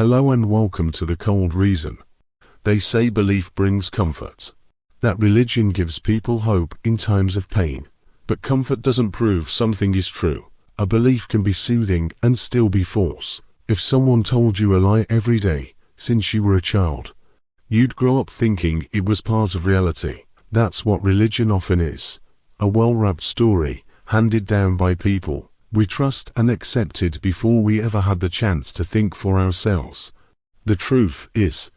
Hello and welcome to The Cold Reason. They say belief brings comfort. That religion gives people hope in times of pain. But comfort doesn't prove something is true. A belief can be soothing and still be false. If someone told you a lie every day since you were a child, you'd grow up thinking it was part of reality. That's what religion often is. A well-wrapped story, handed down by people we trust and accepted before we ever had the chance to think for ourselves. The truth is,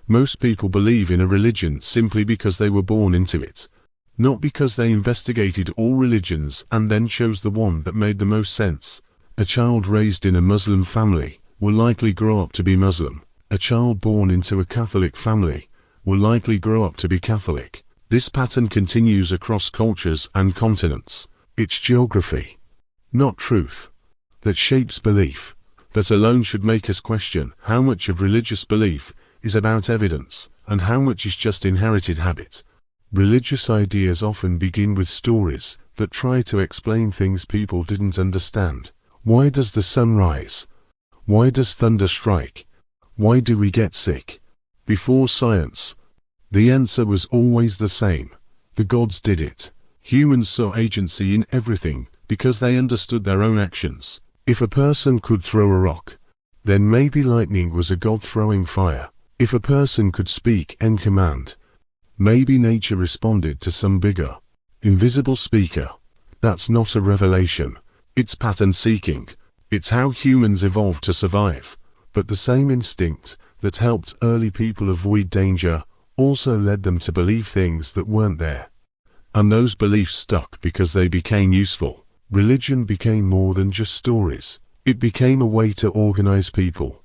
most people believe in a religion simply because they were born into it, not because they investigated all religions and then chose the one that made the most sense. A child raised in a Muslim family will likely grow up to be Muslim. A child born into a Catholic family will likely grow up to be Catholic. This pattern continues across cultures and continents. It's geography, not truth, that shapes belief. That alone should make us question how much of religious belief is about evidence and how much is just inherited habit. Religious ideas often begin with stories that try to explain things people didn't understand. Why does the sun rise? Why does thunder strike? Why do we get sick? Before science, the answer was always the same. The gods did it. Humans saw agency in everything because they understood their own actions. If a person could throw a rock, then maybe lightning was a god throwing fire. If a person could speak and command, maybe nature responded to some bigger, invisible speaker. That's not a revelation. It's pattern seeking. It's how humans evolved to survive. But the same instinct that helped early people avoid danger also led them to believe things that weren't there. And those beliefs stuck because they became useful. Religion became more than just stories. It became a way to organize people,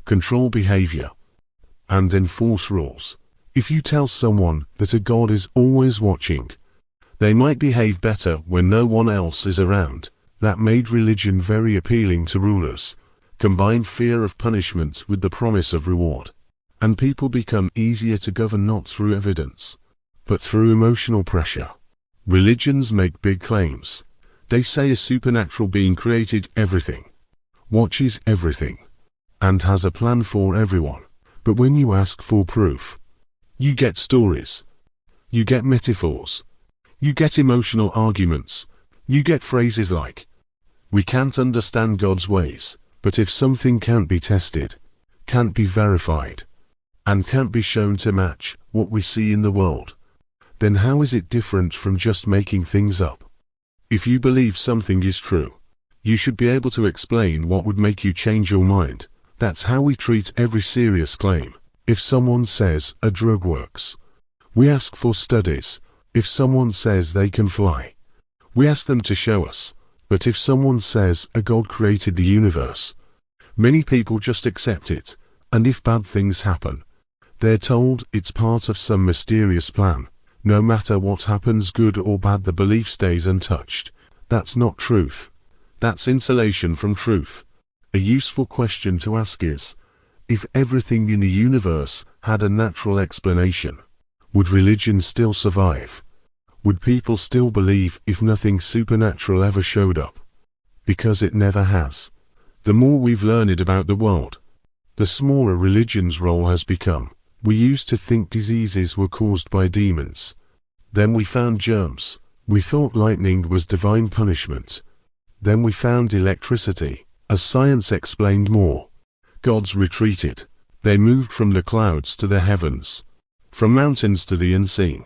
control behavior, and enforce rules. If you tell someone that a god is always watching, they might behave better when no one else is around. That made religion very appealing to rulers. Combine fear of punishment with the promise of reward, and people become easier to govern not through evidence, but through emotional pressure. Religions make big claims. They say a supernatural being created everything, watches everything, and has a plan for everyone. But when you ask for proof, you get stories, you get metaphors, you get emotional arguments, you get phrases like, "We can't understand God's ways." But if something can't be tested, can't be verified, and can't be shown to match what we see in the world, then how is it different from just making things up? If you believe something is true, you should be able to explain what would make you change your mind. That's how we treat every serious claim. If someone says a drug works, we ask for studies. If someone says they can fly, we ask them to show us. But if someone says a god created the universe, many people just accept it. And if bad things happen, they're told it's part of some mysterious plan. No matter what happens, good or bad, the belief stays untouched. That's not truth. That's insulation from truth. A useful question to ask is, if everything in the universe had a natural explanation, would religion still survive? Would people still believe if nothing supernatural ever showed up? Because it never has. The more we've learned about the world, the smaller religion's role has become. We used to think diseases were caused by demons. Then we found germs. We thought lightning was divine punishment. Then we found electricity. As science explained more, gods retreated. They moved from the clouds to the heavens, from mountains to the unseen,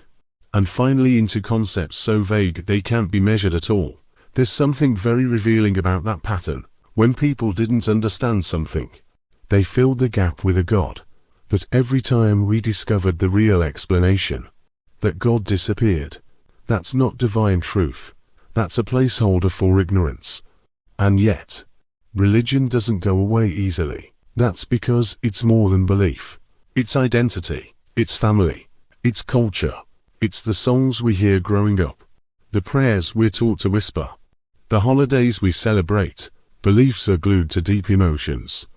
and finally into concepts so vague they can't be measured at all. There's something very revealing about that pattern. When people didn't understand something, they filled the gap with a god. But every time we discovered the real explanation, that god disappeared. That's not divine truth. That's a placeholder for ignorance. And yet, religion doesn't go away easily. That's because it's more than belief. It's identity. It's family. It's culture. It's the songs we hear growing up, the prayers we're taught to whisper, the holidays we celebrate. Beliefs are glued to deep emotions.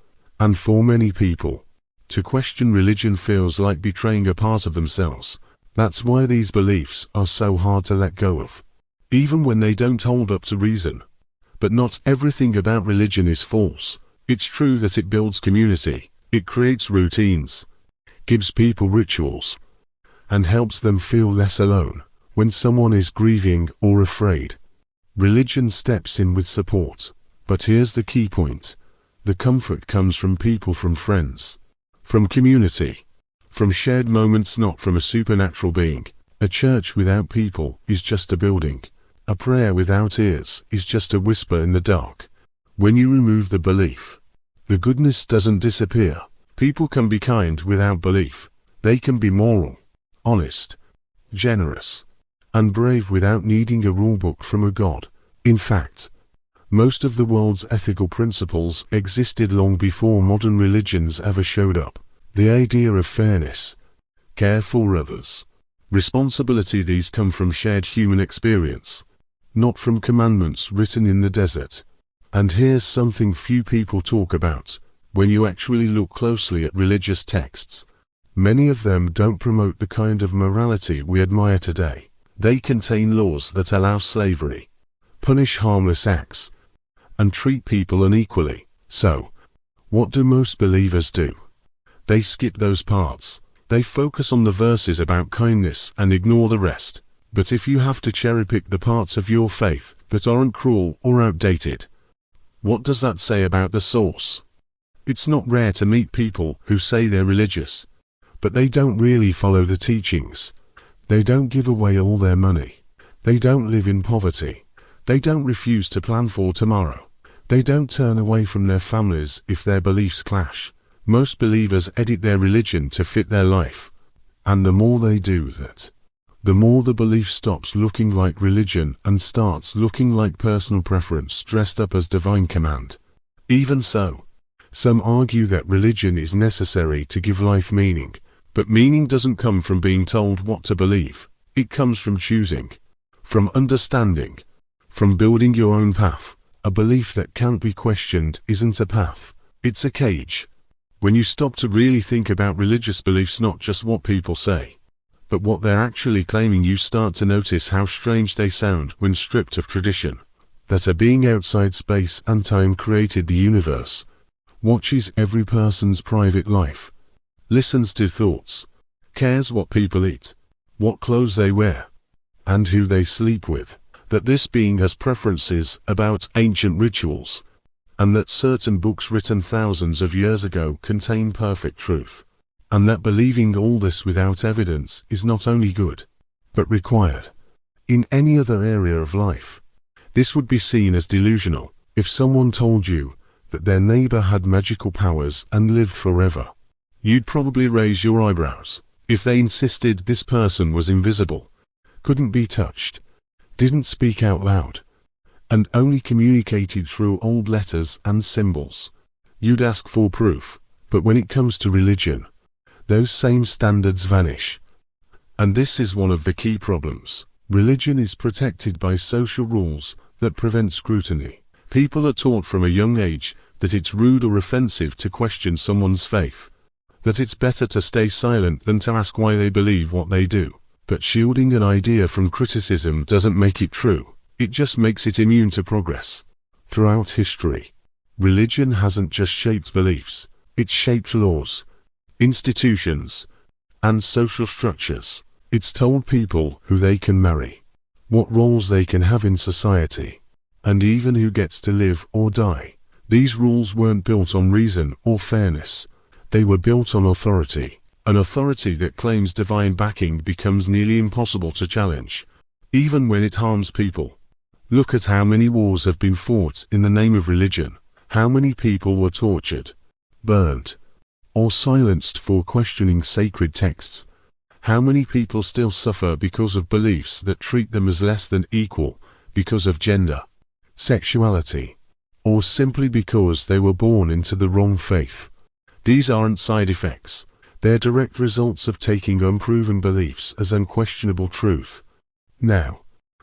And for many people, to question religion feels like betraying a part of themselves. That's why these beliefs are so hard to let go of, even when they don't hold up to reason. But not everything about religion is false. It's true that it builds community, It creates routines, gives people rituals, and helps them feel less alone when someone is grieving or afraid. Religion steps in with support. But here's the key point. The comfort comes from people, from friends, from community, from shared moments, not from a supernatural being. A church without people is just a building. A prayer without ears is just a whisper in the dark. When you remove the belief, the goodness doesn't disappear. People can be kind without belief. They can be moral, honest, generous, and brave without needing a rulebook from a god. In fact, most of the world's ethical principles existed long before modern religions ever showed up. The idea of fairness, care for others, responsibility, these come from shared human experience, not from commandments written in the desert. And here's something few people talk about. When you actually look closely at religious texts, many of them don't promote the kind of morality we admire today. They contain laws that allow slavery, punish harmless acts, and treat people unequally. So, what do most believers do? They skip those parts. They focus on the verses about kindness and ignore the rest. But if you have to cherry-pick the parts of your faith that aren't cruel or outdated, what does that say about the source? It's not rare to meet people who say they're religious, but they don't really follow the teachings. They don't give away all their money. They don't live in poverty. They don't refuse to plan for tomorrow. They don't turn away from their families if their beliefs clash. Most believers edit their religion to fit their life. And the more they do that, the more the belief stops looking like religion and starts looking like personal preference dressed up as divine command. Even so, some argue that religion is necessary to give life meaning, but meaning doesn't come from being told what to believe. It comes from choosing, from understanding, from building your own path. A belief that can't be questioned isn't a path, it's a cage. When you stop to really think about religious beliefs, not just what people say, but what they're actually claiming, you start to notice how strange they sound when stripped of tradition. That a being outside space and time created the universe, watches every person's private life, listens to thoughts, cares what people eat, what clothes they wear, and who they sleep with. That this being has preferences about ancient rituals, and that certain books written thousands of years ago contain perfect truth, and that believing all this without evidence is not only good, but required. In any other area of life, this would be seen as delusional. If someone told you that their neighbor had magical powers and lived forever, you'd probably raise your eyebrows. If they insisted this person was invisible, couldn't be touched, didn't speak out loud, and only communicated through old letters and symbols, you'd ask for proof. But when it comes to religion, those same standards vanish. And this is one of the key problems. Religion is protected by social rules that prevent scrutiny. People are taught from a young age that it's rude or offensive to question someone's faith, that it's better to stay silent than to ask why they believe what they do. But shielding an idea from criticism doesn't make it true. It just makes it immune to progress. Throughout history, religion hasn't just shaped beliefs, it's shaped laws, institutions, and social structures. It's told people who they can marry, what roles they can have in society, and even who gets to live or die. These rules weren't built on reason or fairness. They were built on authority. An authority that claims divine backing becomes nearly impossible to challenge, even when it harms people. Look at how many wars have been fought in the name of religion, how many people were tortured, burned, or silenced for questioning sacred texts. How many people still suffer because of beliefs that treat them as less than equal, because of gender, sexuality, or simply because they were born into the wrong faith. These aren't side effects. They're direct results of taking unproven beliefs as unquestionable truth. Now,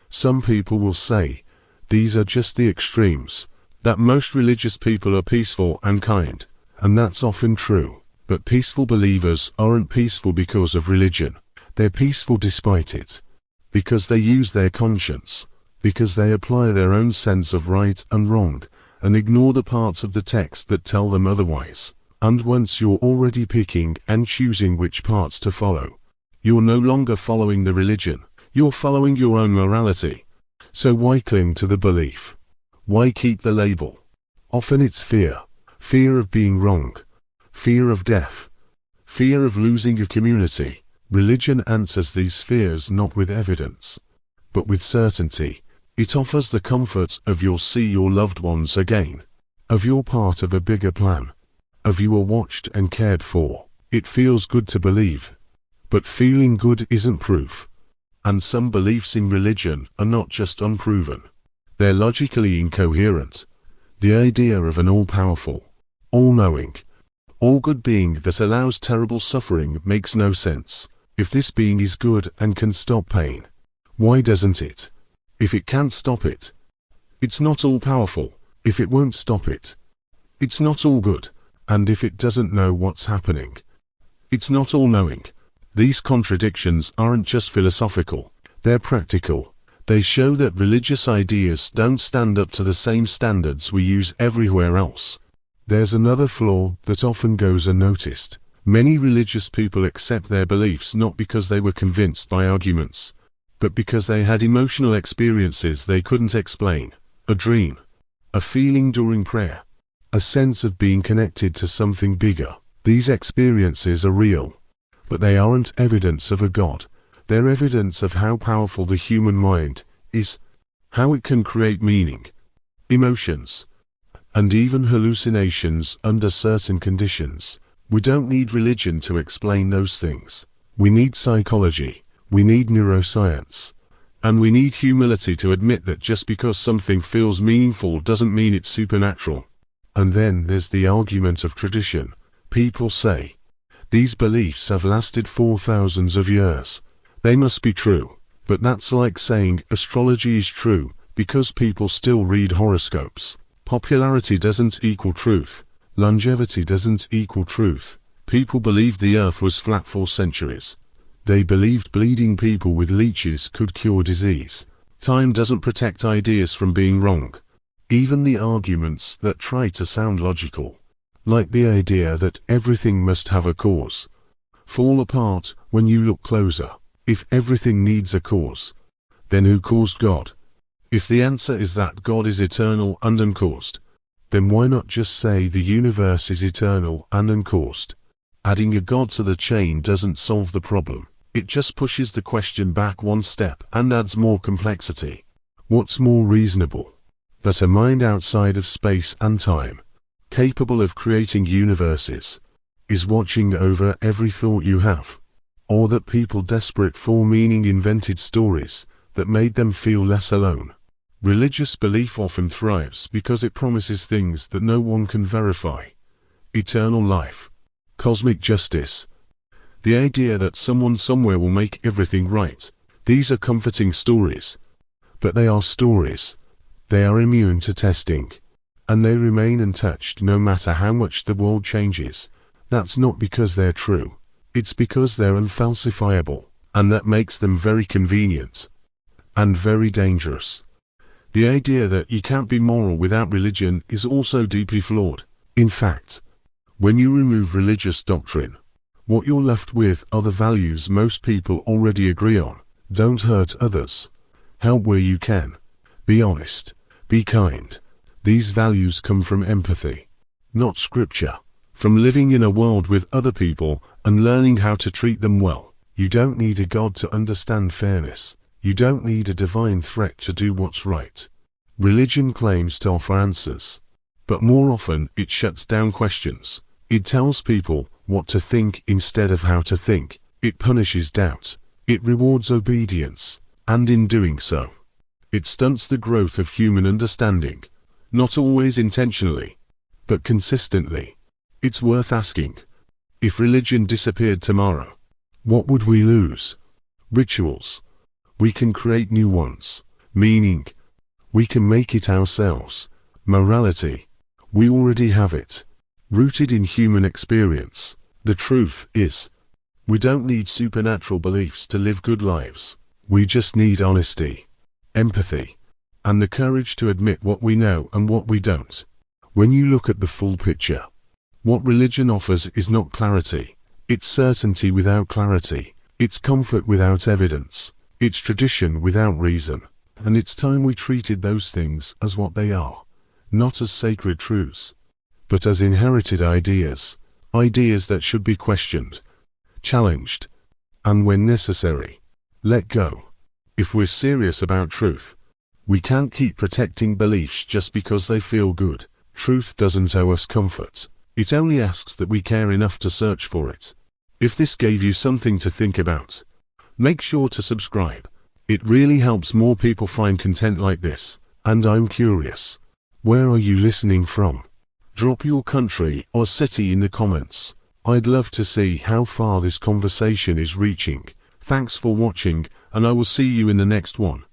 some people will say, these are just the extremes, that most religious people are peaceful and kind, and that's often true. But peaceful believers aren't peaceful because of religion. They're peaceful despite it, because they use their conscience, because they apply their own sense of right and wrong, and ignore the parts of the text that tell them otherwise. And once you're already picking and choosing which parts to follow, you're no longer following the religion, you're following your own morality. So why cling to the belief? Why keep the label? Often it's fear. Fear of being wrong. Fear of death. Fear of losing a community. Religion answers these fears not with evidence, but with certainty. It offers the comfort of you'll see your loved ones again, of you're part of a bigger plan, of you are watched and cared for. It feels good to believe, but feeling good isn't proof. And some beliefs in religion are not just unproven, they're logically incoherent. The idea of an all-powerful, all-knowing, all-good being that allows terrible suffering makes no sense. If this being is good and can stop pain, why doesn't it? If it can't stop it, it's not all-powerful. If it won't stop it, it's not all-good. And if it doesn't know what's happening, it's not all-knowing. These contradictions aren't just philosophical, they're practical. They show that religious ideas don't stand up to the same standards we use everywhere else. There's another flaw that often goes unnoticed. Many religious people accept their beliefs not because they were convinced by arguments, but because they had emotional experiences they couldn't explain. A dream, a feeling during prayer, a sense of being connected to something bigger. These experiences are real, but they aren't evidence of a God. They're evidence of how powerful the human mind is, how it can create meaning, emotions, and even hallucinations under certain conditions. We don't need religion to explain those things. We need psychology, we need neuroscience, and we need humility to admit that just because something feels meaningful doesn't mean it's supernatural. And then there's the argument of tradition. People say, these beliefs have lasted for thousands of years. They must be true. But that's like saying astrology is true because people still read horoscopes. Popularity doesn't equal truth. Longevity doesn't equal truth. People believed the earth was flat for centuries. They believed bleeding people with leeches could cure disease. Time doesn't protect ideas from being wrong. Even the arguments that try to sound logical, like the idea that everything must have a cause, fall apart when you look closer. If everything needs a cause, then who caused God? If the answer is that God is eternal and uncaused, then why not just say the universe is eternal and uncaused? Adding a God to the chain doesn't solve the problem. It just pushes the question back one step and adds more complexity. What's more reasonable? That a mind outside of space and time, capable of creating universes, is watching over every thought you have? Or that people desperate for meaning invented stories that made them feel less alone? Religious belief often thrives because it promises things that no one can verify. Eternal life, cosmic justice, the idea that someone somewhere will make everything right. These are comforting stories, but they are stories. They are immune to testing, and they remain untouched no matter how much the world changes. That's not because they're true. It's because they're unfalsifiable, and that makes them very convenient and very dangerous. The idea that you can't be moral without religion is also deeply flawed. In fact, when you remove religious doctrine, what you're left with are the values most people already agree on. Don't hurt others. Help where you can. Be honest. Be kind. These values come from empathy, not scripture. From living in a world with other people and learning how to treat them well. You don't need a God to understand fairness. You don't need a divine threat to do what's right. Religion claims to offer answers, but more often it shuts down questions. It tells people what to think instead of how to think. It punishes doubt. It rewards obedience, and in doing so, it stunts the growth of human understanding, not always intentionally, but consistently. It's worth asking, if religion disappeared tomorrow, what would we lose? Rituals. We can create new ones. Meaning. We can make it ourselves. Morality. We already have it. Rooted in human experience. The truth is, we don't need supernatural beliefs to live good lives. We just need honesty, empathy, and the courage to admit what we know and what we don't. When you look at the full picture, What religion offers is not clarity. It's certainty without clarity. It's comfort without evidence. It's tradition without reason. And it's time we treated those things as what they are, not as sacred truths, but as inherited ideas, ideas that should be questioned, challenged, and when necessary, let go. If we're serious about truth, we can't keep protecting beliefs just because they feel good. Truth doesn't owe us comfort. It only asks that we care enough to search for it. If this gave you something to think about, make sure to subscribe. It really helps more people find content like this. And I'm curious, where are you listening from? Drop your country or city in the comments. I'd love to see how far this conversation is reaching. Thanks for watching, and I will see you in the next one.